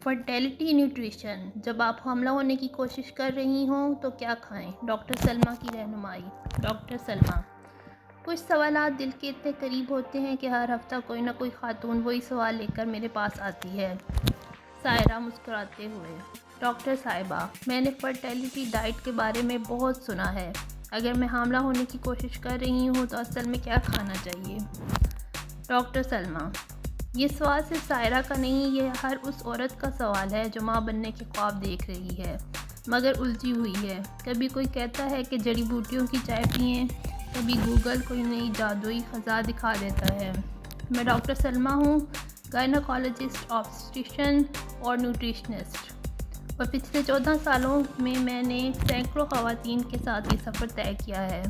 Fertility nutrition, جب آپ حاملہ ہونے کی کوشش کر رہی ہوں تو کیا کھائیں؟ ڈاکٹر سلمیٰ کی رہنمائی۔ ڈاکٹر سلمیٰ: کچھ سوالات دل کے اتنے قریب ہوتے ہیں کہ ہر ہفتہ کوئی نہ کوئی خاتون وہی سوال لے کر میرے پاس آتی ہے۔ سائرہ مسکراتے ہوئے: ڈاکٹر صاحبہ، میں نے فرٹیلیٹی ڈائٹ کے بارے میں بہت سنا ہے۔ اگر میں حاملہ ہونے کی کوشش کر رہی ہوں تو اصل میں کیا کھانا چاہیے؟ ڈاکٹر سلمیٰ: یہ سوال صرف سائرہ کا نہیں، یہ ہر اس عورت کا سوال ہے جو ماں بننے کے خواب دیکھ رہی ہے مگر الجھی ہوئی ہے۔ کبھی کوئی کہتا ہے کہ جڑی بوٹیوں کی چائے پئیں، کبھی گوگل کوئی نئی جادوئی غذا دکھا دیتا ہے۔ میں ڈاکٹر سلمیٰ ہوں، گائنیکالوجسٹ، آبسٹیشن اور نیوٹریشنسٹ، اور پچھلے 14 سالوں میں نے سینکڑوں خواتین کے ساتھ یہ سفر طے کیا ہے۔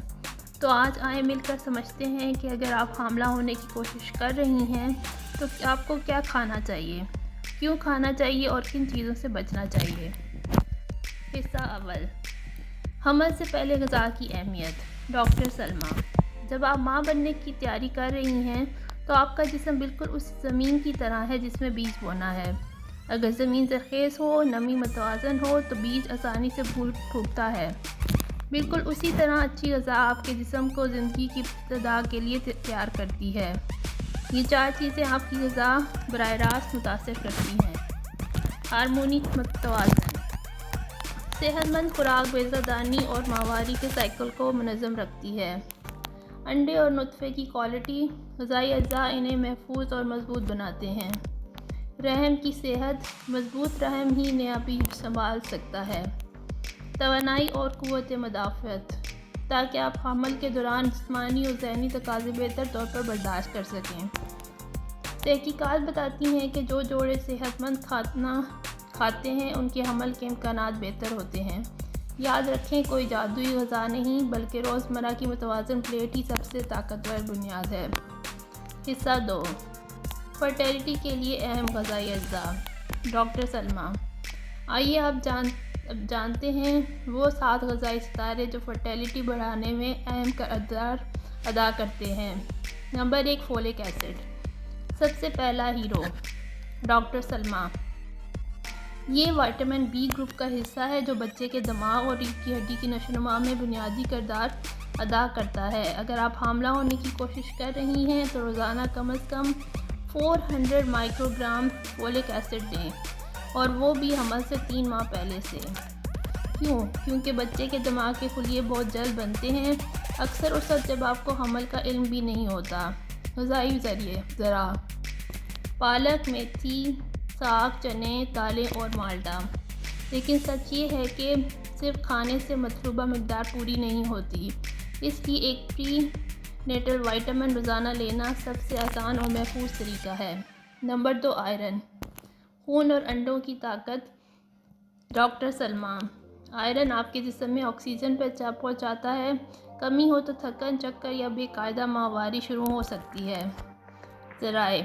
تو آج آئیں مل کر سمجھتے ہیں کہ اگر آپ حاملہ ہونے کی کوشش کر رہی ہیں تو آپ کو کیا کھانا چاہیے، کیوں کھانا چاہیے اور کن چیزوں سے بچنا چاہیے۔ حصہ اول: حمل سے پہلے غذا کی اہمیت۔ ڈاکٹر سلمیٰ: جب آپ ماں بننے کی تیاری کر رہی ہیں تو آپ کا جسم بالکل اس زمین کی طرح ہے جس میں بیج بونا ہے۔ اگر زمین زرخیز ہو، نمی متوازن ہو تو بیج آسانی سے پھول پھوٹتا ہے۔ بالکل اسی طرح اچھی غذا آپ کے جسم کو زندگی کی ابتدا کے لیے تیار کرتی ہے۔ یہ 4 چیزیں آپ کی غذا براہ راست متاثر کرتی ہیں۔ ہارمونی توازن: صحت مند خوراک بیضہ دانی اور ماہواری کے سائیکل کو منظم رکھتی ہے۔ انڈے اور نطفے کی کوالٹی: غذائی اجزاء انہیں محفوظ اور مضبوط بناتے ہیں۔ رحم کی صحت: مضبوط رحم ہی ناپی سنبھال سکتا ہے۔ توانائی اور قوت مدافعت: تاکہ آپ حمل کے دوران جسمانی اور ذہنی تقاضے بہتر طور پر برداشت کر سکیں۔ تحقیقات بتاتی ہیں کہ جو جوڑے صحت مند کھانا کھاتے ہیں ان کے حمل کے امکانات بہتر ہوتے ہیں۔ یاد رکھیں، کوئی جادوئی غذا نہیں بلکہ روزمرہ کی متوازن پلیٹ ہی سب سے طاقتور بنیاد ہے۔ حصہ دو: فرٹیلیٹی کے لیے اہم غذائی اجزاء۔ ڈاکٹر سلمیٰ: آئیے اب جانتے ہیں وہ 7 غذائی ستارے جو فرٹیلیٹی بڑھانے میں اہم کردار ادا کرتے ہیں۔ نمبر 1: فولک ایسڈ، سب سے پہلا ہیرو۔ ڈاکٹر سلمیٰ: یہ وٹامن بی گروپ کا حصہ ہے جو بچے کے دماغ اور ریڑھ کی ہڈی کی نشو و نما میں بنیادی کردار ادا کرتا ہے۔ اگر آپ حاملہ ہونے کی کوشش کر رہی ہیں تو روزانہ کم از کم 400 مائکرو گرام فولک ایسڈ لیں، اور وہ بھی حمل سے 3 ماہ پہلے سے۔ کیوں؟ کیونکہ بچے کے دماغ کے خلیے بہت جلد بنتے ہیں، اکثر اس وقت جب آپ کو حمل کا علم بھی نہیں ہوتا۔ غذائی ذرائع: پالک، میتھی، ساگ، چنے، دالیں اور مالٹا۔ لیکن سچ یہ ہے کہ صرف کھانے سے مطلوبہ مقدار پوری نہیں ہوتی، اس لیے ایک پری نیٹل وٹامن روزانہ لینا سب سے آسان اور محفوظ طریقہ ہے۔ نمبر 2: آئرن، خون اور انڈوں کی طاقت۔ ڈاکٹر سلمیٰ: آئرن آپ کے جسم میں آکسیجن پہنچاتا ہے۔ کمی ہو تو تھکن، چکر یا بے قاعدہ ماہواری شروع ہو سکتی ہے۔ ذرائع: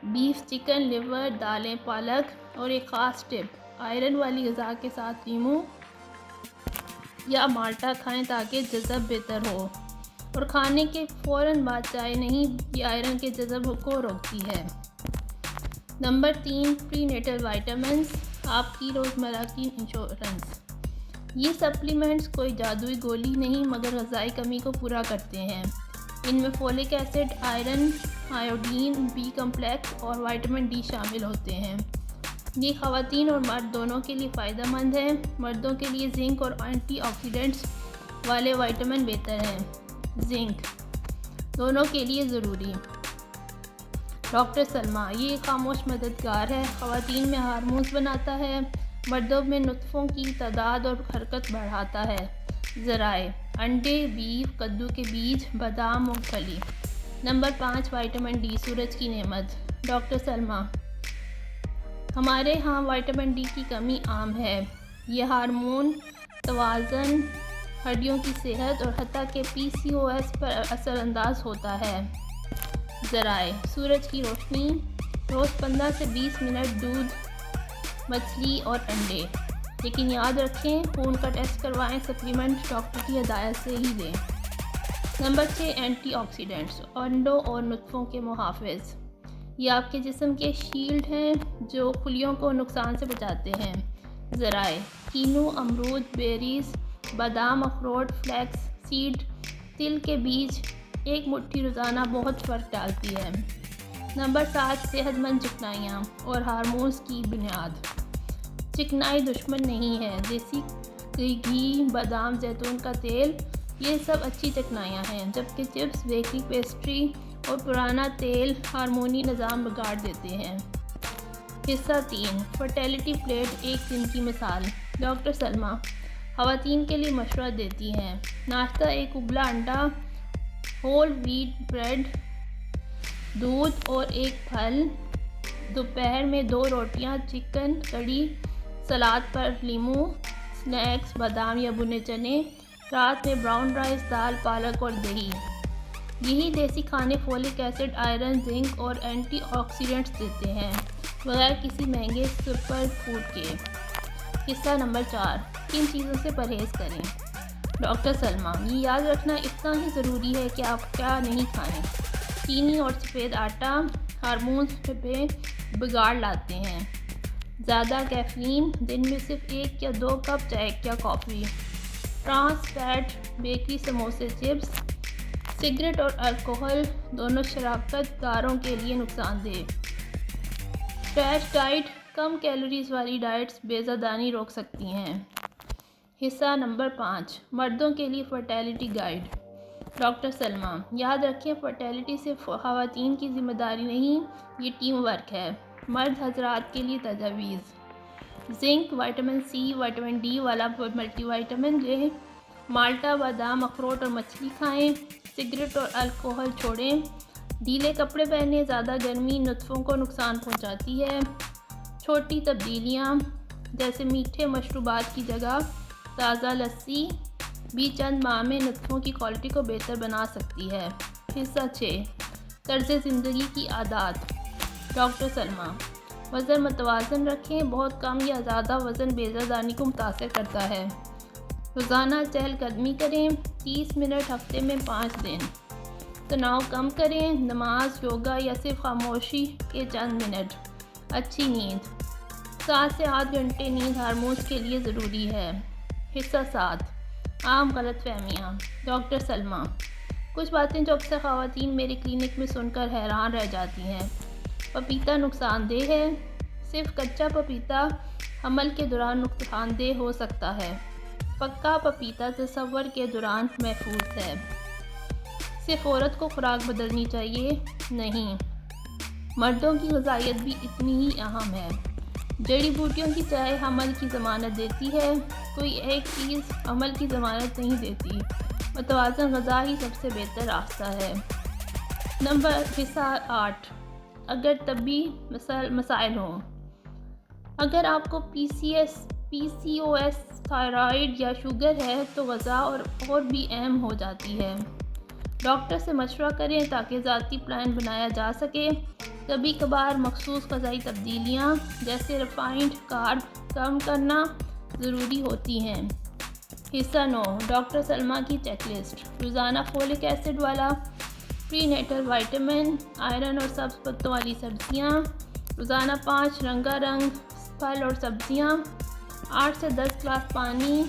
بیف، چکن، لیور، دالیں، پالک، اور ایک خاص ٹپ: آئرن والی غذا کے ساتھ لیموں یا مالٹا کھائیں تاکہ جذب بہتر ہو، اور کھانے کے فوراً بعد چائے نہیں، یہ آئرن کے جذب کو روکتی ہے۔ نمبر 3: پری نیٹل وٹامنز، آپ کی روزمرہ کی انشورنس۔ یہ سپلیمنٹس کوئی جادوئی گولی نہیں مگر غذائی کمی کو پورا کرتے ہیں۔ ان میں folic acid, iron, iodine, B complex اور وٹامن ڈی شامل ہوتے ہیں۔ یہ خواتین اور مرد دونوں کے لیے فائدہ مند ہے۔ مردوں کے لیے زنک اور اینٹی آکسیڈنٹس والے وٹامن بہتر ہیں۔ زنک دونوں کے لیے ضروری۔ ڈاکٹر سلمیٰ: یہ ایک خاموش مددگار ہے، خواتین میں ہارمونز بناتا ہے، مردوں میں نطفوں کی تعداد اور حرکت بڑھاتا ہے۔ ذرائع: انڈے، بیف، کدو کے بیج، بادام، مونگ پھلی۔ نمبر 5: وٹامن ڈی، سورج کی نعمت۔ ڈاکٹر سلمیٰ: ہمارے ہاں وٹامن ڈی کی کمی عام ہے۔ یہ ہارمون توازن، ہڈیوں کی صحت اور حتیٰ کہ پی سی او ایس پر اثر انداز ہوتا ہے۔ ذرائع: سورج کی روشنی، روز 15 سے 20 منٹ دودھ، مچھلی اور انڈے۔ لیکن یاد رکھیں، خون کا ٹیسٹ کروائیں، سپلیمنٹ ڈاکٹر کی ہدایت سے ہی لیں۔ نمبر 6: اینٹی آکسیڈنٹس، انڈوں اور نطفوں کے محافظ۔ یہ آپ کے جسم کے شیلڈ ہیں جو خلیوں کو نقصان سے بچاتے ہیں۔ ذرائع: کینو، امرود، بیریز، بادام، اخروٹ، فلیکس سیڈ، تل کے بیج، ایک مٹھی روزانہ بہت فرق ڈالتی ہے۔ نمبر 7، صحت مند چکنائیاں اور ہارمونز کی بنیاد۔ چکنائی دشمن نہیں ہے۔ دیسی گھی، بادام، زیتون کا تیل، یہ سب اچھی چکنائیاں ہیں، جبکہ چپس، بیکری، پیسٹری اور پرانا تیل ہارمونی نظام بگاڑ دیتے ہیں۔ حصہ 3، فرٹیلٹی پلیٹ، ایک دن کی مثال۔ ڈاکٹر سلمیٰ خواتین کے لیے مشورہ دیتی ہیں: ناشتہ: ایک ابلا انڈا، ہول ویٹ بریڈ، دودھ اور ایک پھل۔ دوپہر میں 2 روٹیاں، چکن کڑی، سلاد پر لیموں۔ سنیکس: بادام یا بھنے چنے۔ رات میں براؤن رائس، دال، پالک اور دہی۔ یہی دیسی کھانے فولک ایسڈ، آئرن، زنک اور اینٹی آکسیڈنٹس دیتے ہیں، بغیر کسی مہنگے سپر فوڈ کے۔ حصہ نمبر 4، کن چیزوں سے پرہیز کریں؟ ڈاکٹر سلمیٰ: یہ یاد رکھنا اتنا ہی ضروری ہے کہ آپ کیا نہیں کھائیں۔ چینی اور سفید آٹا ہارمونز میں بگاڑ لاتے ہیں۔ زیادہ کیفین: دن میں صرف 1 یا 2 کپ چائے یا کافی۔ ٹرانس فیٹ: بیکری، سموسے، چپس۔ سگریٹ اور الکحل دونوں شراکت داروں کے لیے نقصان دہ۔ کریش ڈائٹ: کم کیلوریز والی ڈائٹس بیضہ دانی روک سکتی ہیں۔ حصہ نمبر 5، مردوں کے لیے فرٹیلٹی گائیڈ۔ ڈاکٹر سلمیٰ: یاد رکھیں، فرٹیلٹی صرف خواتین کی ذمہ داری نہیں، یہ ٹیم ورک ہے۔ مرد حضرات کے لیے تجاویز: zinc, vitamin C, vitamin D والا ملٹی وٹامن لیں۔ مالٹا، بادام، اخروٹ اور مچھلی کھائیں۔ سگریٹ اور الکحل چھوڑیں۔ ڈھیلے کپڑے پہنیں، زیادہ گرمی نطفوں کو نقصان پہنچاتی ہے۔ چھوٹی تبدیلیاں جیسے میٹھے مشروبات کی جگہ تازہ لسی بھی چند ماہ میں نطفوں کی کوالٹی کو بہتر بنا سکتی ہے۔ حصہ 6، طرز زندگی کی عادات۔ ڈاکٹر سلمیٰ: وزن متوازن رکھیں، بہت کم یا زیادہ وزن بیضہ دانی کو متاثر کرتا ہے۔ روزانہ چہل قدمی کریں، 30 منٹ ہفتے میں 5 دن۔ تناؤ کم کریں، نماز، یوگا یا صرف خاموشی کے چند منٹ۔ اچھی نیند: 7 سے 8 گھنٹے نیند ہارمونز کے لیے ضروری ہے۔ حصہ 7، عام غلط فہمیاں۔ ڈاکٹر سلمیٰ: کچھ باتیں جو اکثر خواتین میرے کلینک میں سن کر حیران رہ جاتی ہیں۔ پپیتا نقصان دہ ہے؟ صرف کچا پپیتا حمل کے دوران نقصان دہ ہو سکتا ہے۔ پکا پپیتا تصور کے دوران محفوظ ہے۔ صرف عورت کو خوراک بدلنی چاہیے؟ نہیں، مردوں کی غذائیت بھی اتنی ہی اہم ہے۔ جڑی بوٹیوں کی چائے حمل کی ضمانت دیتی ہے، کوئی ایک چیز حمل کی ضمانت نہیں دیتی۔ متوازن غذا ہی سب سے بہتر راستہ ہے۔ حصہ 8، اگر طبی مسائل ہوں۔ اگر آپ کو پی سی او ایس، تھائرائیڈ یا شوگر ہے تو غذا اور بھی اہم ہو جاتی ہے۔ ڈاکٹر سے مشورہ کریں تاکہ ذاتی پلان بنایا جا سکے۔ کبھی کبھار مخصوص غذائی تبدیلیاں جیسے ریفائنڈ کارب کم کرنا ضروری ہوتی ہیں۔ حصہ 9، ڈاکٹر سلمیٰ کی چیک لسٹ۔ روزانہ فولک ایسڈ والا پری نیٹل وٹامن، آئرن اور سبز پتوں والی سبزیاں۔ روزانہ 5 رنگا رنگ پھل اور سبزیاں۔ 8 سے 10 گلاس پانی۔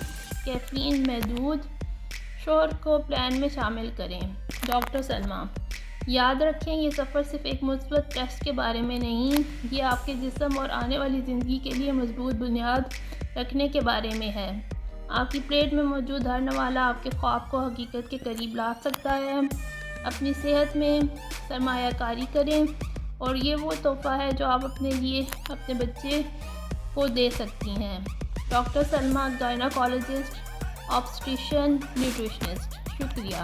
کیفین محدود۔ شوہر کو پلان میں شامل کریں۔ ڈاکٹر سلمیٰ: یاد رکھیں، یہ سفر صرف ایک مثبت ٹیسٹ کے بارے میں نہیں، یہ آپ کے جسم اور آنے والی زندگی کے لیے مضبوط بنیاد رکھنے کے بارے میں ہے۔ آپ کی پلیٹ میں موجود ہر نوالہ آپ کے خواب کو حقیقت کے قریب لا سکتا ہے۔ اپنی صحت میں سرمایہ کاری کریں، اور یہ وہ تحفہ ہے جو آپ اپنے لیے اپنے بچے کو دے سکتی ہیں۔ Doctor Salma, gynaecologist, obstetrician, nutritionist. شکریہ۔